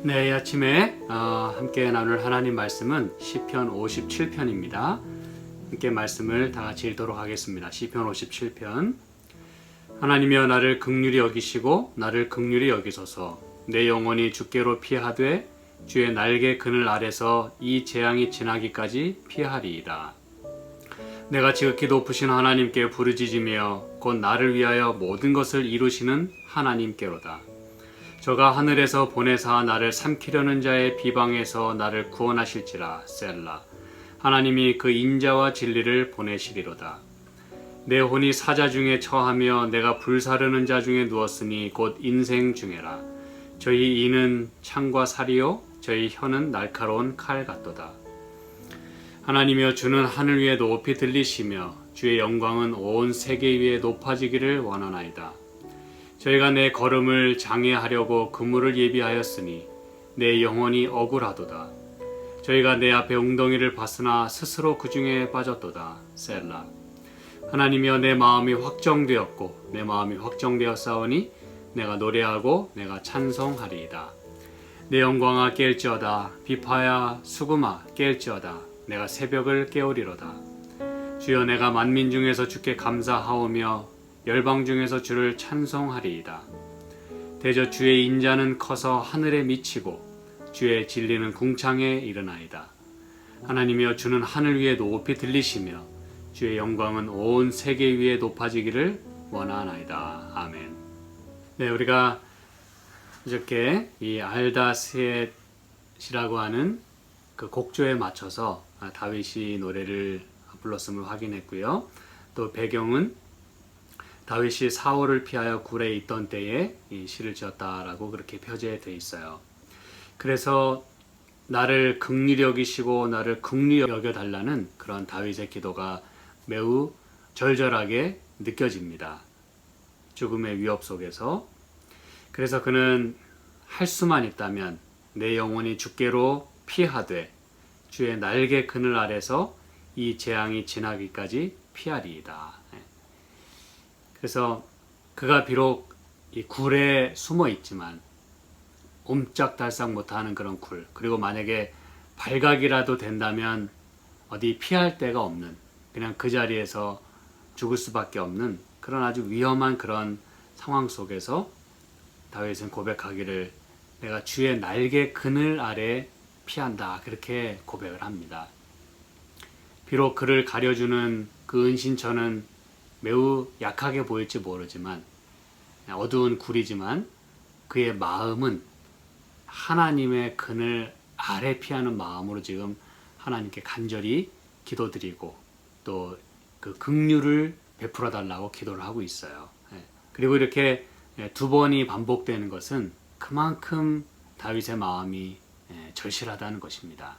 네, 이 아침에 함께 나눌 하나님 말씀은 시편 57편입니다. 함께 말씀을 다 같이 읽도록 하겠습니다. 시편 57편. 하나님이여 나를 긍휼히 여기시고 나를 긍휼히 여기소서. 내 영혼이 주께로 피하되 주의 날개 그늘 아래서 이 재앙이 지나기까지 피하리이다. 내가 지극히 높으신 하나님께 부르짖으며 곧 나를 위하여 모든 것을 이루시는 하나님께로다. 저가 하늘에서 보내사 나를 삼키려는 자의 비방에서 나를 구원하실지라. 셀라. 하나님이 그 인자와 진리를 보내시리로다. 내 혼이 사자 중에 처하며 내가 불사르는 자 중에 누웠으니 곧 인생 중에라. 저희 이는 창과 살이요 저희 혀는 날카로운 칼 같도다. 하나님이여 주는 하늘 위에 높이 들리시며 주의 영광은 온 세계 위에 높아지기를 원하나이다. 저희가 내 걸음을 장애하려고 그물을 예비하였으니 내 영혼이 억울하도다. 저희가 내 앞에 웅덩이를 봤으나 스스로 그 중에 빠졌도다. 셀라. 하나님이여 내 마음이 확정되었고 내 마음이 확정되었사오니 내가 노래하고 내가 찬송하리이다. 내 영광아 깰지어다. 비파야 수금아 깰지어다. 내가 새벽을 깨우리로다. 주여 내가 만민 중에서 주께 감사하오며 열방 중에서 주를 찬송하리이다. 대저 주의 인자는 커서 하늘에 미치고 주의 진리는 궁창에 이르나이다. 하나님이여 주는 하늘 위에 높이 들리시며 주의 영광은 온 세계 위에 높아지기를 원하나이다. 아멘. 네, 우리가 이렇게 이 알다셋이라고 하는 그 곡조에 맞춰서 다윗이 노래를 불렀음을 확인했고요. 또 배경은 다윗이 사울을 피하여 굴에 있던 때에 이 시를 지었다라고 그렇게 표제되어 있어요. 그래서 나를 긍휼히 여기시고 나를 긍휼히 여겨달라는 그런 다윗의 기도가 매우 절절하게 느껴집니다. 죽음의 위협 속에서. 그래서 그는 할 수만 있다면 내 영혼이 주께로 피하되 주의 날개 그늘 아래서 이 재앙이 지나기까지 피하리이다. 그래서 그가 비록 이 굴에 숨어 있지만 옴짝달싹 못하는 그런 굴, 그리고 만약에 발각이라도 된다면 어디 피할 데가 없는, 그냥 그 자리에서 죽을 수밖에 없는 그런 아주 위험한 그런 상황 속에서 다윗은 고백하기를 내가 주의 날개 그늘 아래 피한다, 그렇게 고백을 합니다. 비록 그를 가려주는 그 은신처는 매우 약하게 보일지 모르지만, 어두운 굴이지만 그의 마음은 하나님의 그늘 아래 피하는 마음으로 지금 하나님께 간절히 기도드리고 또 그 긍휼을 베풀어 달라고 기도를 하고 있어요. 그리고 이렇게 두 번이 반복되는 것은 그만큼 다윗의 마음이 절실하다는 것입니다.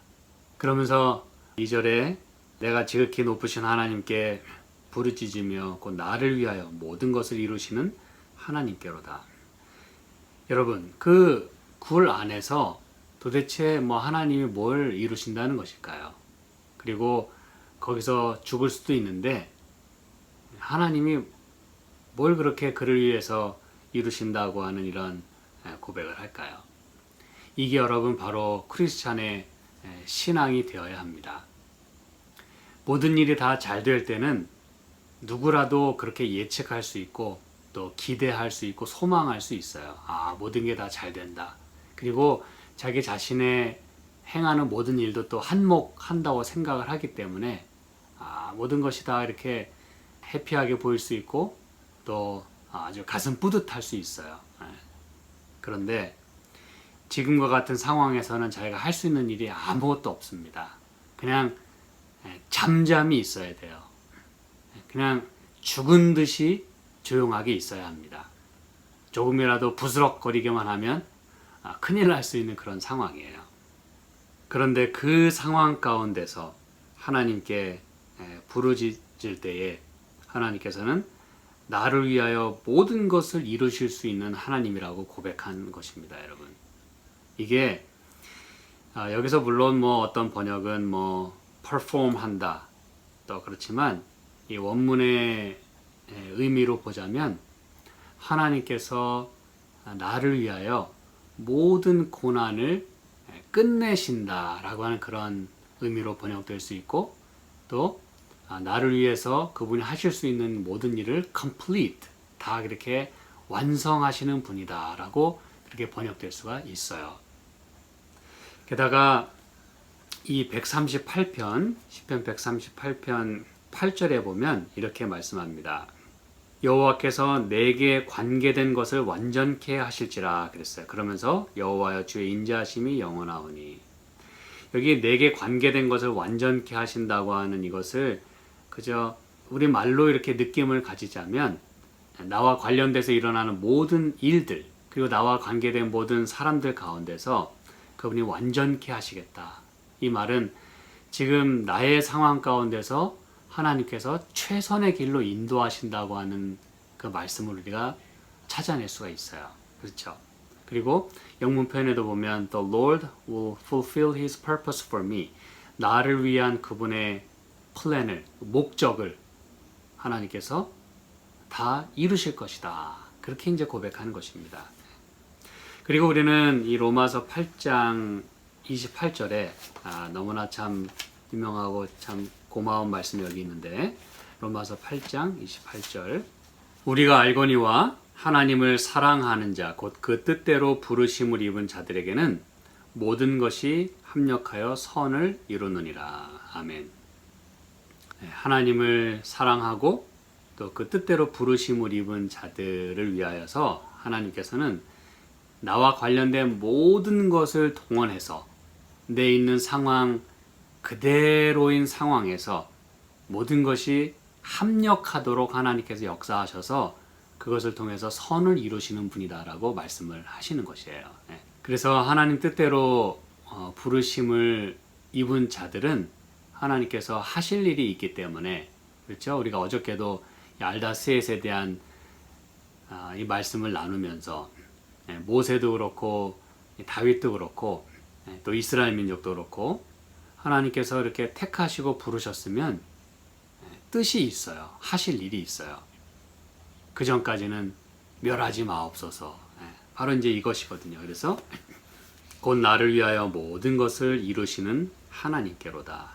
그러면서 2절에 내가 지극히 높으신 하나님께 부르짖으며 곧 나를 위하여 모든 것을 이루시는 하나님께로다. 여러분, 그 굴 안에서 도대체 하나님이 뭘 이루신다는 것일까요? 그리고 거기서 죽을 수도 있는데 하나님이 뭘 그렇게 그를 위해서 이루신다고 하는 이런 고백을 할까요? 이게 여러분 바로 크리스찬의 신앙이 되어야 합니다. 모든 일이 다 잘 될 때는 누구라도 그렇게 예측할 수 있고 또 기대할 수 있고 소망할 수 있어요. 모든 게 다 잘 된다. 그리고 자기 자신의 행하는 모든 일도 또 한몫한다고 생각을 하기 때문에 모든 것이 다 이렇게 해피하게 보일 수 있고 또 아주 가슴 뿌듯할 수 있어요. 그런데 지금과 같은 상황에서는 자기가 할 수 있는 일이 아무것도 없습니다. 그냥 잠잠히 있어야 돼요. 그냥 죽은 듯이 조용하게 있어야 합니다. 조금이라도 부스럭거리기만 하면 큰일 날 수 있는 그런 상황이에요. 그런데 그 상황 가운데서 하나님께 부르짖을 때에 하나님께서는 나를 위하여 모든 것을 이루실 수 있는 하나님이라고 고백한 것입니다, 여러분. 이게 여기서 물론 어떤 번역은 perform 한다 또 그렇지만 이 원문의 의미로 보자면 하나님께서 나를 위하여 모든 고난을 끝내신다라고 하는 그런 의미로 번역될 수 있고, 또 나를 위해서 그분이 하실 수 있는 모든 일을 complete, 다 그렇게 완성하시는 분이다라고 그렇게 번역될 수가 있어요. 게다가 이 138편, 시편 138편 8절에 보면 이렇게 말씀합니다. 여호와께서 내게 관계된 것을 완전케 하실지라 그랬어요. 그러면서 여호와여 주의 인자하심이 영원하오니, 여기 내게 관계된 것을 완전케 하신다고 하는 이것을 그저 우리 말로 이렇게 느낌을 가지자면, 나와 관련돼서 일어나는 모든 일들, 그리고 나와 관계된 모든 사람들 가운데서 그분이 완전케 하시겠다. 이 말은 지금 나의 상황 가운데서 하나님께서 최선의 길로 인도하신다고 하는 그 말씀을 우리가 찾아낼 수가 있어요. 그렇죠? 그리고 영문 표현에도 보면 The Lord will fulfill His purpose for me. 나를 위한 그분의 플랜을, 목적을 하나님께서 다 이루실 것이다. 그렇게 이제 고백하는 것입니다. 그리고 우리는 이 로마서 8장 28절에 너무나 참 유명하고 참 고마운 말씀이 여기 있는데, 로마서 8장 28절, 우리가 알거니와 하나님을 사랑하는 자 곧 그 뜻대로 부르심을 입은 자들에게는 모든 것이 합력하여 선을 이루느니라. 아멘. 하나님을 사랑하고 또 그 뜻대로 부르심을 입은 자들을 위하여서 하나님께서는 나와 관련된 모든 것을 동원해서 내 있는 상황 그대로인 상황에서 모든 것이 합력하도록 하나님께서 역사하셔서 그것을 통해서 선을 이루시는 분이다라고 말씀을 하시는 것이에요. 그래서 하나님 뜻대로 부르심을 입은 자들은 하나님께서 하실 일이 있기 때문에, 그렇죠? 우리가 어저께도 알다스엣에 대한 이 말씀을 나누면서 모세도 그렇고 다윗도 그렇고 또 이스라엘 민족도 그렇고 하나님께서 이렇게 택하시고 부르셨으면 뜻이 있어요. 하실 일이 있어요. 그 전까지는 멸하지 마옵소서. 바로 이제 이것이거든요. 그래서 곧 나를 위하여 모든 것을 이루시는 하나님께로다.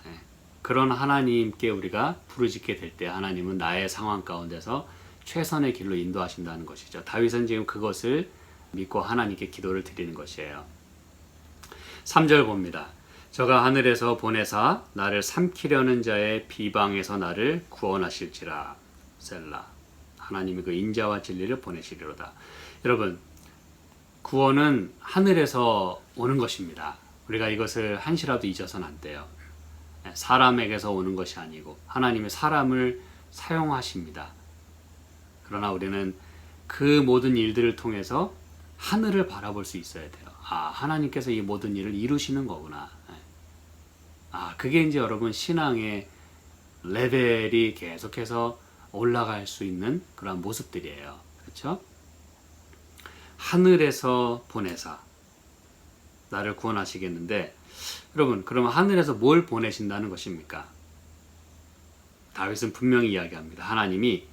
그런 하나님께 우리가 부르짖게 될 때 하나님은 나의 상황 가운데서 최선의 길로 인도하신다는 것이죠. 다윗은 지금 그것을 믿고 하나님께 기도를 드리는 것이에요. 3절 봅니다. 저가 하늘에서 보내사 나를 삼키려는 자의 비방에서 나를 구원하실지라. 셀라. 하나님이 그 인자와 진리를 보내시리로다. 여러분, 구원은 하늘에서 오는 것입니다. 우리가 이것을 한시라도 잊어서는 안 돼요. 사람에게서 오는 것이 아니고 하나님의 사람을 사용하십니다. 그러나 우리는 그 모든 일들을 통해서 하늘을 바라볼 수 있어야 돼요. 하나님께서 이 모든 일을 이루시는 거구나. 그게 이제 여러분 신앙의 레벨이 계속해서 올라갈 수 있는 그런 모습들이에요. 그렇죠? 하늘에서 보내사 나를 구원하시겠는데, 여러분, 그러면 하늘에서 뭘 보내신다는 것입니까? 다윗은 분명히 이야기합니다. 하나님이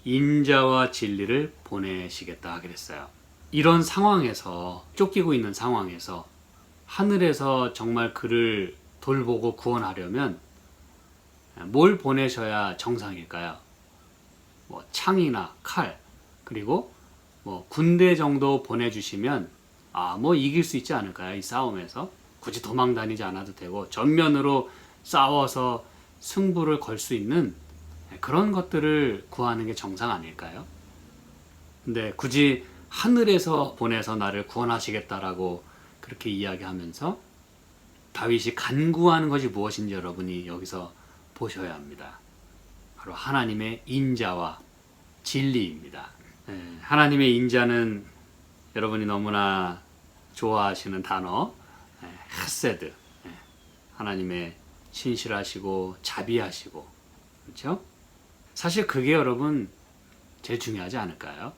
인자와 진리를 보내시겠다 그랬어요. 이런 상황에서, 쫓기고 있는 상황에서 하늘에서 정말 그를 돌보고 구원하려면 뭘 보내셔야 정상일까요? 창이나 칼, 그리고 군대 정도 보내주시면 이길 수 있지 않을까요? 이 싸움에서 굳이 도망 다니지 않아도 되고 전면으로 싸워서 승부를 걸 수 있는 그런 것들을 구하는 게 정상 아닐까요? 근데 굳이 하늘에서 보내서 나를 구원하시겠다라고 그렇게 이야기하면서 다윗이 간구하는 것이 무엇인지 여러분이 여기서 보셔야 합니다. 바로 하나님의 인자와 진리입니다. 하나님의 인자는 여러분이 너무나 좋아하시는 단어, 헤세드. 하나님의 신실하시고 자비하시고, 그렇죠? 사실 그게 여러분 제일 중요하지 않을까요?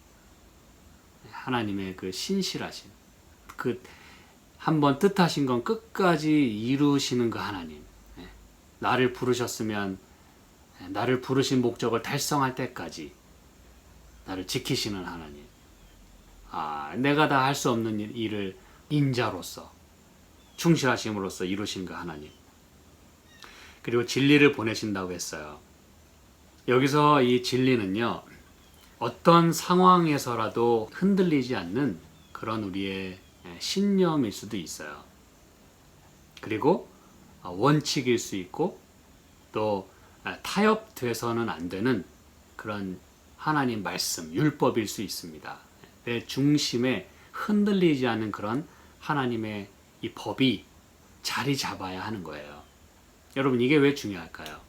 하나님의 그 신실하신, 그 한번 뜻하신 건 끝까지 이루시는 그 하나님. 나를 부르셨으면 나를 부르신 목적을 달성할 때까지 나를 지키시는 하나님. 내가 다 할 수 없는 일을 인자로서 충실하심으로써 이루신 그 하나님. 그리고 진리를 보내신다고 했어요. 여기서 이 진리는요, 어떤 상황에서라도 흔들리지 않는 그런 우리의 신념일 수도 있어요. 그리고 원칙일 수 있고 또 타협돼서는 안 되는 그런 하나님 말씀, 율법일 수 있습니다. 내 중심에 흔들리지 않는 그런 하나님의 이 법이 자리 잡아야 하는 거예요. 여러분, 이게 왜 중요할까요?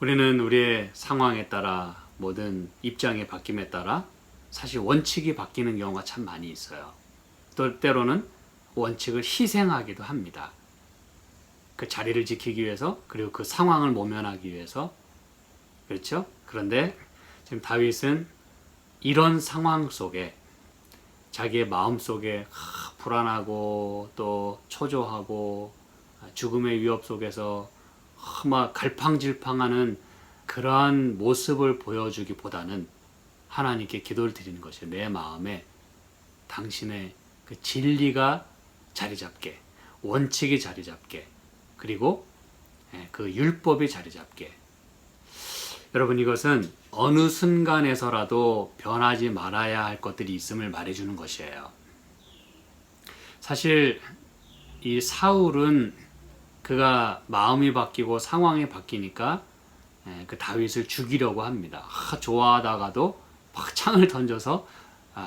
우리는 우리의 상황에 따라 모든 입장의 바뀜에 따라 사실 원칙이 바뀌는 경우가 참 많이 있어요. 또 때로는 원칙을 희생하기도 합니다. 그 자리를 지키기 위해서, 그리고 그 상황을 모면하기 위해서. 그렇죠? 그런데 지금 다윗은 이런 상황 속에 자기의 마음 속에 불안하고 또 초조하고 죽음의 위협 속에서 막 갈팡질팡하는 그러한 모습을 보여주기보다는 하나님께 기도를 드리는 것이에요. 내 마음에 당신의 그 진리가 자리 잡게, 원칙이 자리 잡게, 그리고 그 율법이 자리 잡게. 여러분, 이것은 어느 순간에서라도 변하지 말아야 할 것들이 있음을 말해주는 것이에요. 사실 이 사울은 그가 마음이 바뀌고 상황이 바뀌니까 그 다윗을 죽이려고 합니다. 좋아하다가도 막 창을 던져서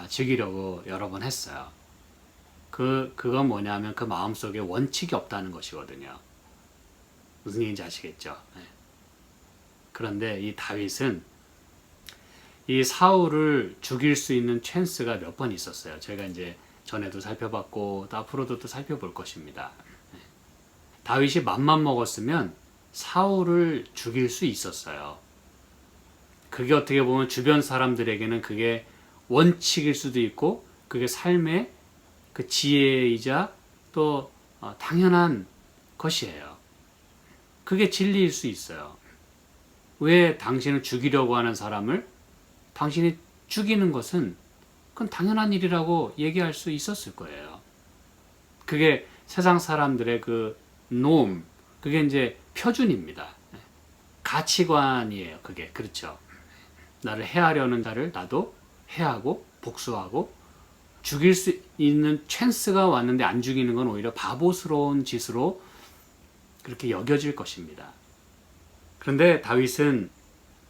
죽이려고 여러 번 했어요. 그건 뭐냐면 그 마음속에 원칙이 없다는 것이거든요. 무슨 얘기인지 아시겠죠? 그런데 이 다윗은 이 사울을 죽일 수 있는 찬스가 몇 번 있었어요. 제가 이제 전에도 살펴봤고 또 앞으로도 또 살펴볼 것입니다. 다윗이 맘만 먹었으면 사울을 죽일 수 있었어요. 그게 어떻게 보면 주변 사람들에게는 그게 원칙일 수도 있고 그게 삶의 그 지혜이자 또 당연한 것이에요. 그게 진리일 수 있어요. 왜 당신을 죽이려고 하는 사람을 당신이 죽이는 것은 그건 당연한 일이라고 얘기할 수 있었을 거예요. 그게 세상 사람들의 그 norm, 그게 이제 표준입니다. 가치관이에요. 그게 그렇죠. 나를 해하려는 자를 나도 해하고 복수하고 죽일 수 있는 찬스가 왔는데 안 죽이는 건 오히려 바보스러운 짓으로 그렇게 여겨질 것입니다. 그런데 다윗은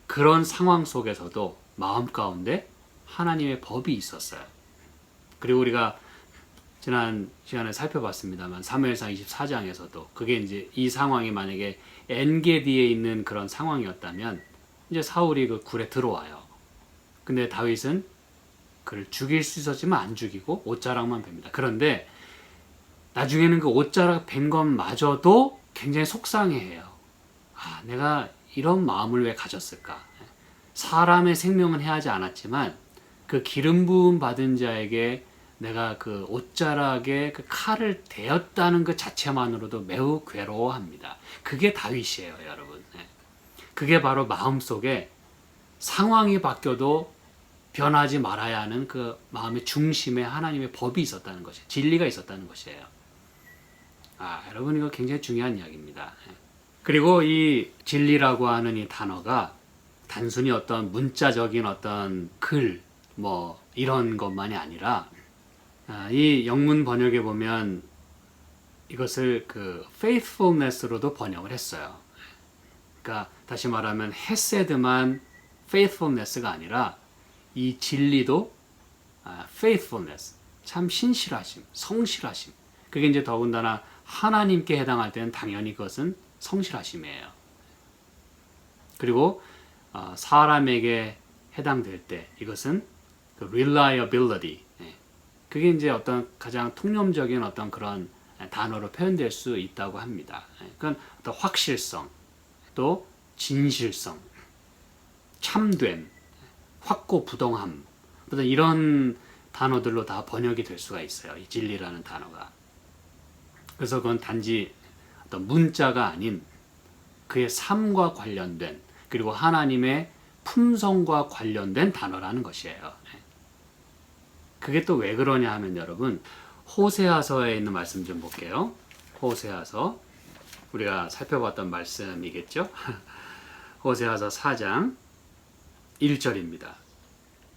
그런 상황 속에서도 마음 가운데 하나님의 법이 있었어요. 그리고 우리가 지난 시간에 살펴봤습니다만 사무엘상 24장에서도 그게 이제 이 상황이 만약에 엔게디에 있는 그런 상황이었다면 이제 사울이 그 굴에 들어와요. 근데 다윗은 그를 죽일 수 있었지만 안 죽이고 옷자락만 팹니다. 그런데 나중에는 그 옷자락 벤 것마저도 굉장히 속상해해요. 내가 이런 마음을 왜 가졌을까? 사람의 생명은 해하지 않았지만 그 기름 부음 받은 자에게 내가 그 옷자락에 그 칼을 대었다는 그 자체만으로도 매우 괴로워합니다. 그게 다윗이에요, 여러분. 그게 바로 마음속에 상황이 바뀌어도 변하지 말아야 하는 그 마음의 중심에 하나님의 법이 있었다는 것이에요. 진리가 있었다는 것이에요. 여러분, 이거 굉장히 중요한 이야기입니다. 그리고 이 진리라고 하는 이 단어가 단순히 어떤 문자적인 어떤 글, 이런 것만이 아니라, 이 영문 번역에 보면 이것을 그 faithfulness로도 번역을 했어요. 그러니까 다시 말하면 헤세드만 faithfulness가 아니라 이 진리도 faithfulness, 참 신실하심, 성실하심. 그게 이제 더군다나 하나님께 해당할 때는 당연히 그것은 성실하심이에요. 그리고 사람에게 해당될 때 이것은 그 reliability, 그게 이제 어떤 가장 통념적인 어떤 그런 단어로 표현될 수 있다고 합니다. 그건 어떤 확실성, 또 진실성, 참됨, 확고부동함, 어떤 이런 단어들로 다 번역이 될 수가 있어요. 이 진리라는 단어가. 그래서 그건 단지 어떤 문자가 아닌 그의 삶과 관련된, 그리고 하나님의 품성과 관련된 단어라는 것이에요. 그게 또 왜 그러냐 하면 여러분, 호세아서에 있는 말씀 좀 볼게요. 호세아서 우리가 살펴봤던 말씀이겠죠? 호세아서 4장 1절입니다.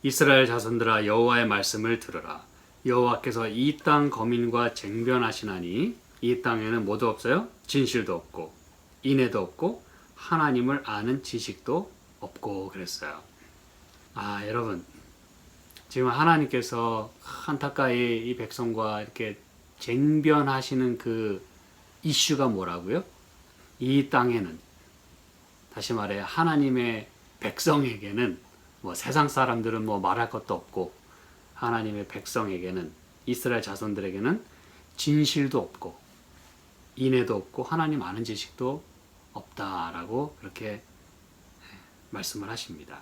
이스라엘 자손들아 여호와의 말씀을 들으라. 여호와께서 이 땅 거민과 쟁변하시나니 이 땅에는 뭐도 없어요? 진실도 없고 인애도 없고 하나님을 아는 지식도 없고 그랬어요. 여러분 지금 하나님께서 안타까이 이 백성과 이렇게 쟁변하시는 그 이슈가 뭐라고요? 이 땅에는, 다시 말해 하나님의 백성에게는 뭐 세상 사람들은 뭐 말할 것도 없고 하나님의 백성에게는, 이스라엘 자손들에게는 진실도 없고 인애도 없고 하나님 아는 지식도 없다라고 그렇게 말씀을 하십니다.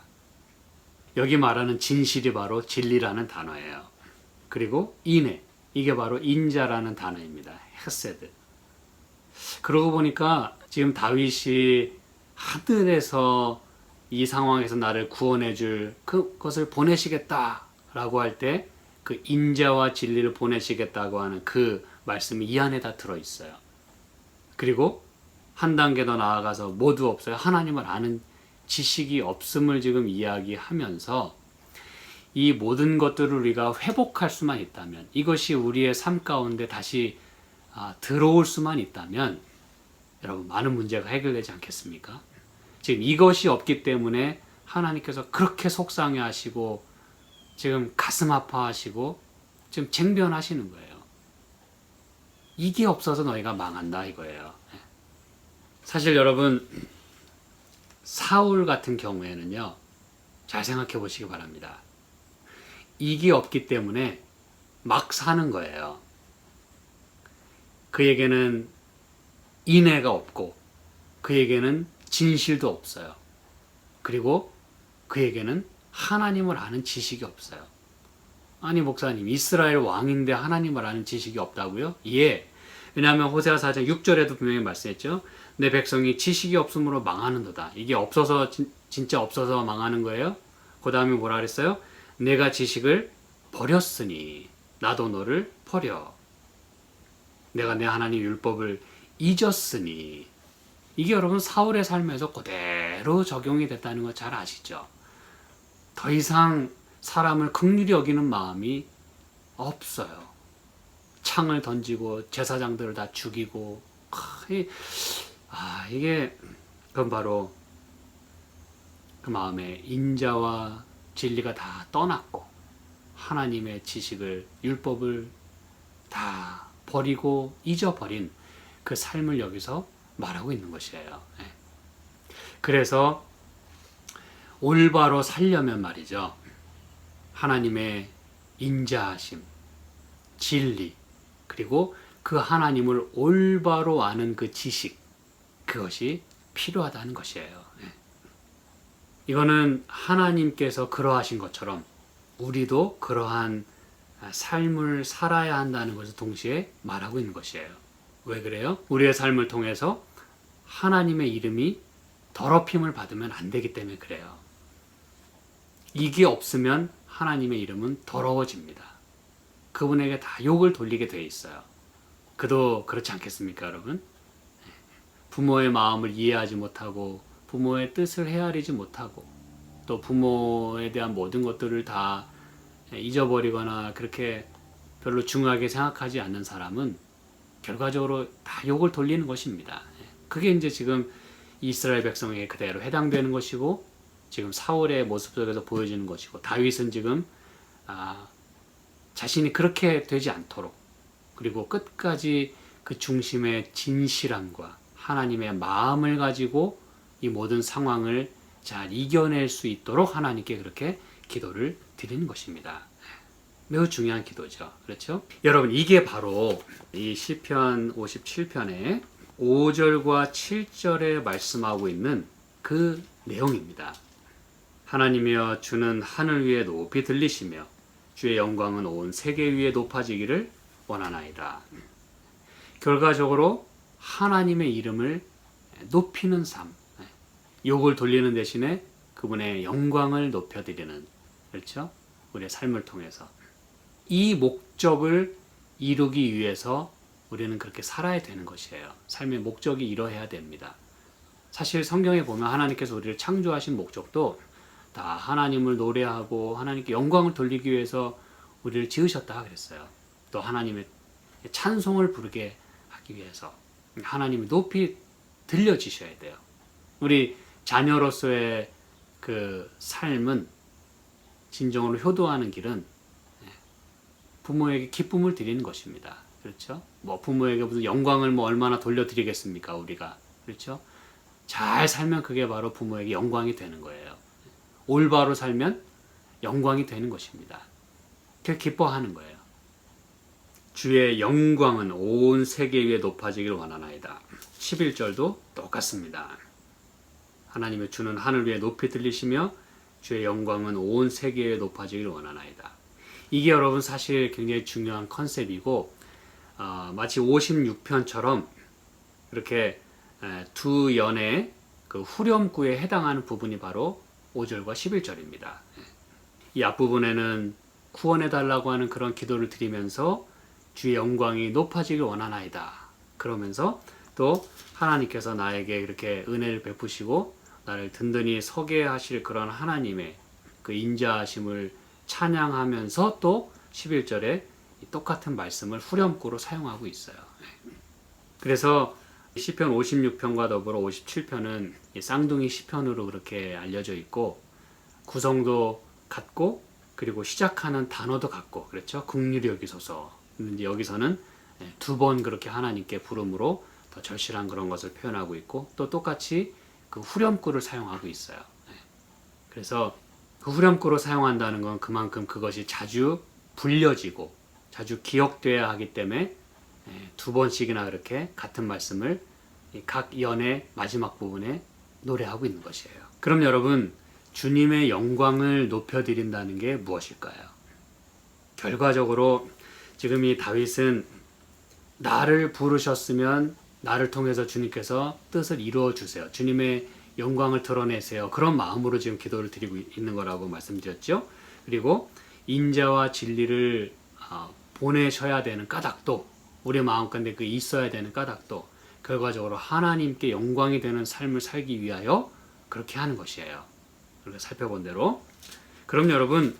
여기 말하는 진실이 바로 진리라는 단어예요. 그리고 인애, 이게 바로 인자라는 단어입니다. 헤세드. 그러고 보니까 지금 다윗이 하늘에서 이 상황에서 나를 구원해 줄 그것을 보내시겠다라고 할 때 그 인자와 진리를 보내시겠다고 하는 그 말씀이 이 안에 다 들어있어요. 그리고 한 단계 더 나아가서 모두 없어요. 하나님을 아는 지식이 없음을 지금 이야기하면서 이 모든 것들을 우리가 회복할 수만 있다면, 이것이 우리의 삶 가운데 다시 들어올 수만 있다면 여러분 많은 문제가 해결되지 않겠습니까? 지금 이것이 없기 때문에 하나님께서 그렇게 속상해 하시고 지금 가슴 아파하시고 지금 쟁변하시는 거예요. 이게 없어서 너희가 망한다 이거예요. 사실 여러분 사울 같은 경우에는요, 잘 생각해 보시기 바랍니다. 이게 없기 때문에 막 사는 거예요. 그에게는 인애가 없고 그에게는 진실도 없어요. 그리고 그에게는 하나님을 아는 지식이 없어요. 아니 목사님, 이스라엘 왕인데 하나님을 아는 지식이 없다고요? 예. 왜냐하면 호세아 4장 6절에도 분명히 말씀했죠. 내 백성이 지식이 없으므로 망하는도다. 이게 없어서 진짜 없어서 망하는 거예요. 그 다음에 뭐라 그랬어요? 내가 지식을 버렸으니 나도 너를 버려. 내가 내 하나님 율법을 잊었으니. 이게 여러분 사울의 삶에서 그대로 적용이 됐다는 거 잘 아시죠? 더 이상 사람을 긍휼히 여기는 마음이 없어요. 창을 던지고 제사장들을 다 죽이고, 이게 그건 바로 그 마음에 인자와 진리가 다 떠났고 하나님의 지식을, 율법을 다 버리고 잊어버린 그 삶을 여기서 말하고 있는 것이에요. 그래서 올바로 살려면 말이죠, 하나님의 인자하심, 진리, 그리고 그 하나님을 올바로 아는 그 지식, 그것이 필요하다는 것이에요. 이거는 하나님께서 그러하신 것처럼 우리도 그러한 삶을 살아야 한다는 것을 동시에 말하고 있는 것이에요. 왜 그래요? 우리의 삶을 통해서 하나님의 이름이 더럽힘을 받으면 안 되기 때문에 그래요. 이게 없으면 하나님의 이름은 더러워집니다. 그분에게 다 욕을 돌리게 돼 있어요. 그도 그렇지 않겠습니까, 여러분? 부모의 마음을 이해하지 못하고 부모의 뜻을 헤아리지 못하고 또 부모에 대한 모든 것들을 다 잊어버리거나 그렇게 별로 중요하게 생각하지 않는 사람은 결과적으로 다 욕을 돌리는 것입니다. 그게 이제 지금 이스라엘 백성에게 그대로 해당되는 것이고 지금 사울의 모습 속에서 보여지는 것이고, 다윗은 지금 자신이 그렇게 되지 않도록, 그리고 끝까지 그 중심의 진실함과 하나님의 마음을 가지고 이 모든 상황을 잘 이겨낼 수 있도록 하나님께 그렇게 기도를 드리는 것입니다. 매우 중요한 기도죠. 그렇죠? 여러분, 이게 바로 이 시편 57편의 5절과 7절에 말씀하고 있는 그 내용입니다. 하나님이여, 주는 하늘 위에 높이 들리시며 주의 영광은 온 세계 위에 높아지기를 원하나이다. 결과적으로 하나님의 이름을 높이는 삶, 욕을 돌리는 대신에 그분의 영광을 높여드리는, 그렇죠? 우리의 삶을 통해서 이 목적을 이루기 위해서 우리는 그렇게 살아야 되는 것이에요. 삶의 목적이 이러해야 됩니다. 사실 성경에 보면 하나님께서 우리를 창조하신 목적도 다 하나님을 노래하고 하나님께 영광을 돌리기 위해서 우리를 지으셨다 그랬어요. 또 하나님의 찬송을 부르게 하기 위해서 하나님이 높이 들려지셔야 돼요. 우리 자녀로서의 그 삶은 진정으로 효도하는 길은 부모에게 기쁨을 드리는 것입니다. 그렇죠? 뭐 부모에게 무슨 영광을 뭐 얼마나 돌려드리겠습니까, 우리가. 그렇죠? 잘 살면 그게 바로 부모에게 영광이 되는 거예요. 올바로 살면 영광이 되는 것입니다. 그렇게 기뻐하는 거예요. 주의 영광은 온 세계 위에 높아지길 원하나이다. 11절도 똑같습니다. 하나님의 주는 하늘 위에 높이 들리시며 주의 영광은 온 세계 위에 높아지길 원하나이다. 이게 여러분 사실 굉장히 중요한 컨셉이고 마치 56편처럼 이렇게 두 연의 그 후렴구에 해당하는 부분이 바로 5절과 11절입니다. 이 앞부분에는 구원해달라고 하는 그런 기도를 드리면서 주의 영광이 높아지길 원하나이다. 그러면서 또 하나님께서 나에게 이렇게 은혜를 베푸시고 나를 든든히 서게 하실 그런 하나님의 그 인자하심을 찬양하면서 또 11절에 똑같은 말씀을 후렴구로 사용하고 있어요. 그래서 시편 56편과 더불어 57편은 쌍둥이 시편으로 그렇게 알려져 있고 구성도 같고 그리고 시작하는 단어도 같고 그렇죠. 긍휼히 여기소서. 이제 여기서는 두 번 그렇게 하나님께 부름으로 더 절실한 그런 것을 표현하고 있고 또 똑같이 그 후렴구를 사용하고 있어요. 그래서 그 후렴구로 사용한다는 건 그만큼 그것이 자주 불려지고 자주 기억돼야 하기 때문에 두 번씩이나 그렇게 같은 말씀을 각 연의 마지막 부분에 노래하고 있는 것이에요. 그럼 여러분, 주님의 영광을 높여드린다는 게 무엇일까요? 결과적으로 지금 이 다윗은 나를 부르셨으면 나를 통해서 주님께서 뜻을 이루어 주세요. 주님의 영광을 드러내세요. 그런 마음으로 지금 기도를 드리고 있는 거라고 말씀드렸죠. 그리고 인자와 진리를 보내셔야 되는 까닭도 우리 마음가운데 그 있어야 되는 까닭도 결과적으로 하나님께 영광이 되는 삶을 살기 위하여 그렇게 하는 것이에요. 우리가 살펴본 대로. 그럼 여러분,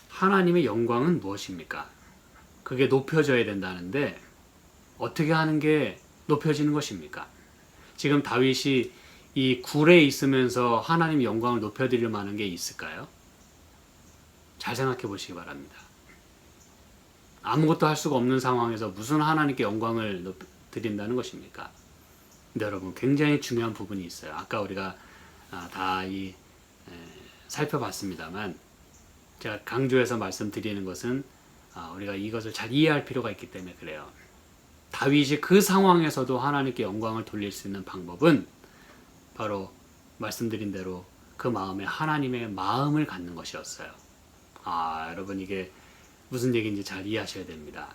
하나님의 영광은 무엇입니까? 그게 높여져야 된다는데 어떻게 하는 게 높여지는 것입니까? 지금 다윗이 이 굴에 있으면서 하나님의 영광을 높여드릴 만한 게 있을까요? 잘 생각해 보시기 바랍니다. 아무것도 할 수가 없는 상황에서 무슨 하나님께 영광을 드린다는 것입니까? 근데 여러분 굉장히 중요한 부분이 있어요. 아까 우리가 다 살펴봤습니다만 제가 강조해서 말씀드리는 것은 우리가 이것을 잘 이해할 필요가 있기 때문에 그래요. 다윗이 그 상황에서도 하나님께 영광을 돌릴 수 있는 방법은 바로 말씀드린 대로 그 마음에 하나님의 마음을 갖는 것이었어요. 여러분 이게 무슨 얘기인지 잘 이해하셔야 됩니다.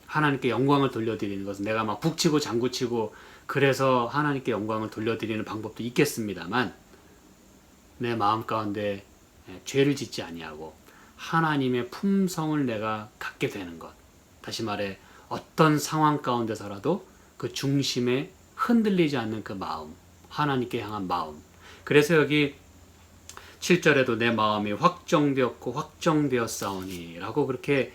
하나님께 영광을 돌려드리는 것은 내가 막 북치고 장구치고 그래서 하나님께 영광을 돌려드리는 방법도 있겠습니다만 내 마음 가운데 죄를 짓지 아니하고 하나님의 품성을 내가 갖게 되는 것. 다시 말해 어떤 상황 가운데서라도 그 중심에 흔들리지 않는 그 마음, 하나님께 향한 마음. 그래서 여기 7절에도 내 마음이 확정되었고 확정되었사오니 라고 그렇게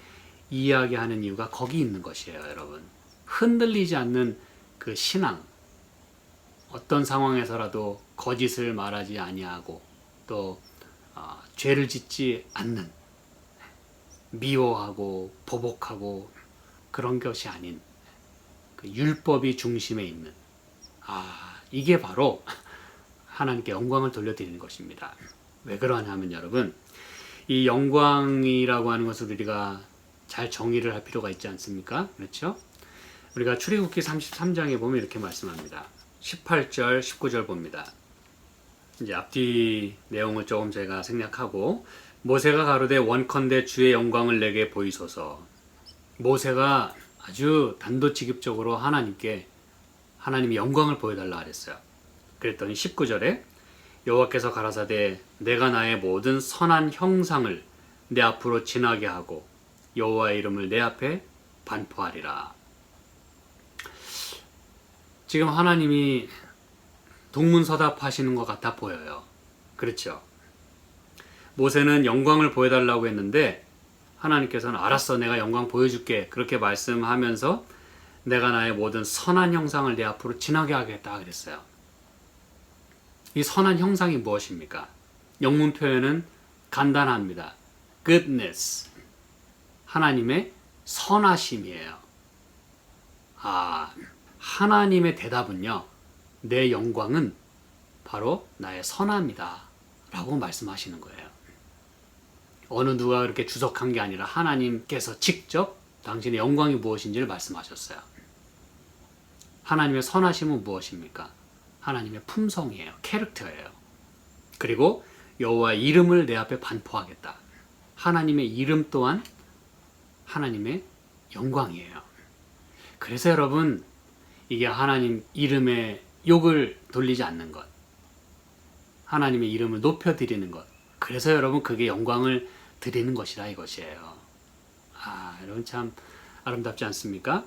이야기하는 이유가 거기 있는 것이에요, 여러분. 흔들리지 않는 그 신앙. 어떤 상황에서라도 거짓을 말하지 아니하고 또 죄를 짓지 않는, 미워하고 보복하고 그런 것이 아닌 그 율법이 중심에 있는 이게 바로 하나님께 영광을 돌려드리는 것입니다. 왜 그러냐면 여러분 이 영광이라고 하는 것을 우리가 잘 정의를 할 필요가 있지 않습니까? 그렇죠? 우리가 출애굽기 33장에 보면 이렇게 말씀합니다. 18절, 19절 봅니다. 이제 앞뒤 내용을 조금 제가 생략하고 모세가 가로되 원컨대 주의 영광을 내게 보이소서. 모세가 아주 단도직입적으로 하나님께 하나님의 영광을 보여달라 그랬어요. 그랬더니 19절에 여호와께서 가라사대 내가 나의 모든 선한 형상을 내 앞으로 지나게 하고 여호와의 이름을 내 앞에 반포하리라. 지금 하나님이 동문서답하시는 것 같아 보여요. 그렇죠? 모세는 영광을 보여달라고 했는데 하나님께서는 알았어, 내가 영광 보여줄게, 그렇게 말씀하면서 내가 나의 모든 선한 형상을 내 앞으로 지나게 하겠다 그랬어요. 이 선한 형상이 무엇입니까? 영문 표현은 간단합니다. goodness, 하나님의 선하심이에요. 하나님의 대답은요, 내 영광은 바로 나의 선함이다 라고 말씀하시는 거예요. 어느 누가 그렇게 주석한 게 아니라 하나님께서 직접 당신의 영광이 무엇인지를 말씀하셨어요. 하나님의 선하심은 무엇입니까? 하나님의 품성이에요. 캐릭터예요. 그리고 여호와의 이름을 내 앞에 반포하겠다. 하나님의 이름 또한 하나님의 영광이에요. 그래서 여러분, 이게 하나님 이름에 욕을 돌리지 않는 것, 하나님의 이름을 높여드리는 것, 그래서 여러분 그게 영광을 드리는 것이라 이것이에요. 여러분 참 아름답지 않습니까?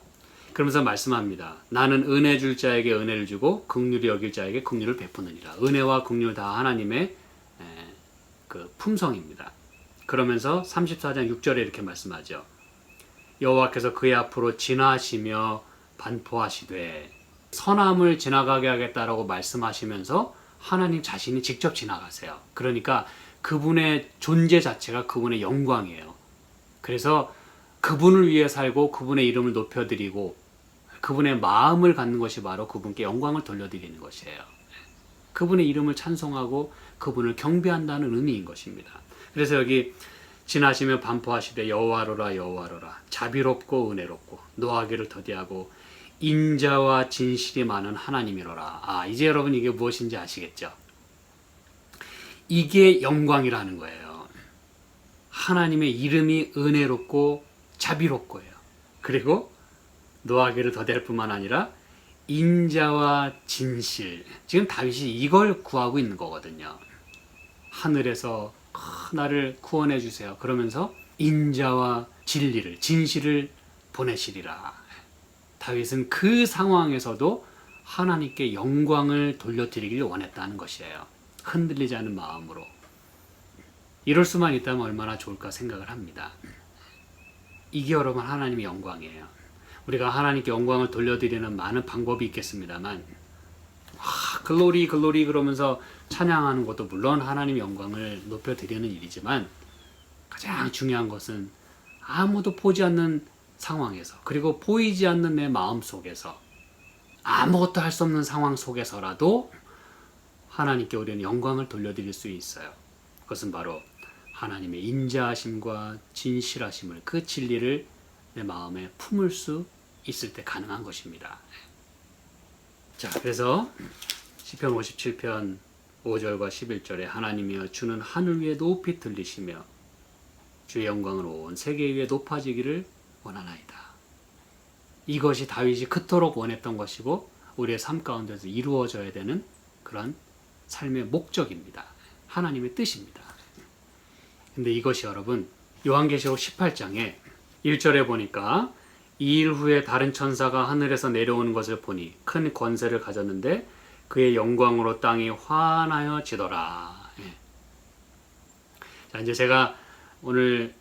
그러면서 말씀합니다. 나는 은혜 줄 자에게 은혜를 주고 긍휼히 여길 자에게 긍휼을 베푸느니라. 은혜와 긍휼 다 하나님의 그 품성입니다. 그러면서 34장 6절에 이렇게 말씀하죠. 여호와께서 그의 앞으로 지나시며 반포하시되, 선함을 지나가게 하겠다라고 말씀하시면서 하나님 자신이 직접 지나가세요. 그러니까 그분의 존재 자체가 그분의 영광이에요. 그래서 그분을 위해 살고 그분의 이름을 높여드리고 그분의 마음을 갖는 것이 바로 그분께 영광을 돌려드리는 것이에요. 그분의 이름을 찬송하고 그분을 경배한다는 의미인 것입니다. 그래서 여기 지나시며 반포하시되 여호와로라 여호와로라, 자비롭고 은혜롭고 노하기를 더디하고 인자와 진실이 많은 하나님이로라. 이제 여러분 이게 무엇인지 아시겠죠? 이게 영광이라는 거예요. 하나님의 이름이 은혜롭고 자비롭고요. 그리고 노하기를 더디할 뿐만 아니라 인자와 진실. 지금 다윗이 이걸 구하고 있는 거거든요. 하늘에서 나를 구원해 주세요. 그러면서 인자와 진리를, 진실을 보내시리라. 다윗은 그 상황에서도 하나님께 영광을 돌려드리길 원했다는 것이에요. 흔들리지 않은 마음으로. 이럴 수만 있다면 얼마나 좋을까 생각을 합니다. 이게 여러분 하나님의 영광이에요. 우리가 하나님께 영광을 돌려드리는 많은 방법이 있겠습니다만, 글로리 글로리 그러면서 찬양하는 것도 물론 하나님의 영광을 높여드리는 일이지만, 가장 중요한 것은 아무도 보지 않는 상황에서, 그리고 보이지 않는 내 마음 속에서, 아무것도 할 수 없는 상황 속에서라도 하나님께 우리는 영광을 돌려드릴 수 있어요. 그것은 바로 하나님의 인자하심과 진실하심을, 그 진리를 내 마음에 품을 수 있을 때 가능한 것입니다. 자, 그래서 시편 57편 5절과 11절에 하나님이여 주는 하늘 위에 높이 들리시며 주의 영광은 온 세계 위에 높아지기를 원하나이다. 이것이 다윗이 그토록 원했던 것이고 우리의 삶 가운데서 이루어져야 되는 그런 삶의 목적입니다. 하나님의 뜻입니다. 근데 이것이 여러분 요한계시록 18장에 1절에 보니까 2일 후에 다른 천사가 하늘에서 내려오는 것을 보니 큰 권세를 가졌는데 그의 영광으로 땅이 환하여지더라. 자, 이제 제가 오늘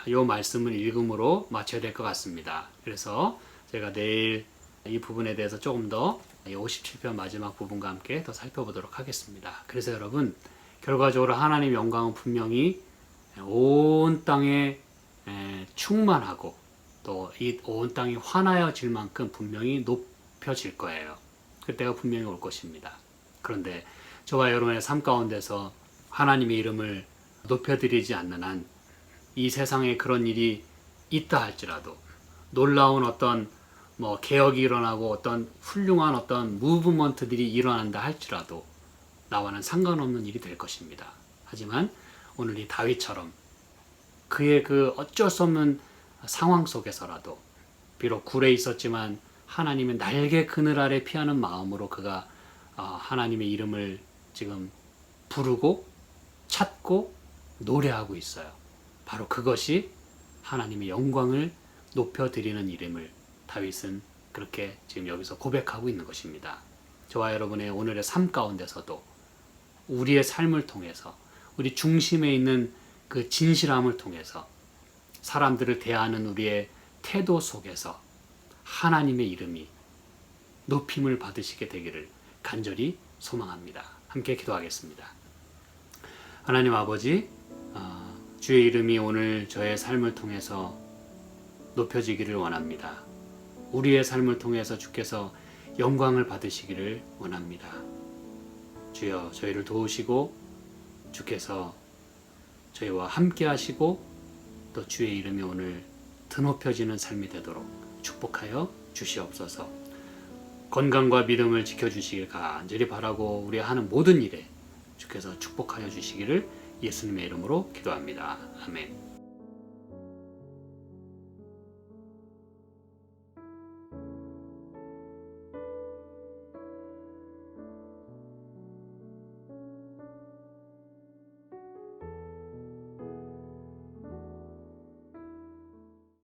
요 말씀을 읽음으로 마쳐야 될 것 같습니다. 그래서 제가 내일 이 부분에 대해서 조금 더 57편 마지막 부분과 함께 더 살펴보도록 하겠습니다. 그래서 여러분, 결과적으로 하나님의 영광은 분명히 온 땅에 충만하고 또 이 온 땅이 환하여질 만큼 분명히 높여질 거예요. 그때가 분명히 올 것입니다. 그런데 저와 여러분의 삶 가운데서 하나님의 이름을 높여드리지 않는 한 이 세상에 그런 일이 있다 할지라도, 놀라운 어떤 개혁이 일어나고 어떤 훌륭한 어떤 무브먼트들이 일어난다 할지라도 나와는 상관없는 일이 될 것입니다. 하지만 오늘 이 다윗처럼 그의 그 어쩔 수 없는 상황 속에서라도, 비록 굴에 있었지만 하나님의 날개 그늘 아래 피하는 마음으로 그가 하나님의 이름을 지금 부르고 찾고 노래하고 있어요. 바로 그것이 하나님의 영광을 높여드리는 이름을 다윗은 그렇게 지금 여기서 고백하고 있는 것입니다. 저와 여러분의 오늘의 삶 가운데서도 우리의 삶을 통해서 우리 중심에 있는 그 진실함을 통해서 사람들을 대하는 우리의 태도 속에서 하나님의 이름이 높임을 받으시게 되기를 간절히 소망합니다. 함께 기도하겠습니다. 하나님 아버지, 주의 이름이 오늘 저의 삶을 통해서 높여지기를 원합니다. 우리의 삶을 통해서 주께서 영광을 받으시기를 원합니다. 주여, 저희를 도우시고 주께서 저희와 함께 하시고 또 주의 이름이 오늘 드높여지는 삶이 되도록 축복하여 주시옵소서. 건강과 믿음을 지켜주시길 간절히 바라고 우리 하는 모든 일에 주께서 축복하여 주시기를 예수님의 이름으로 기도합니다. 아멘.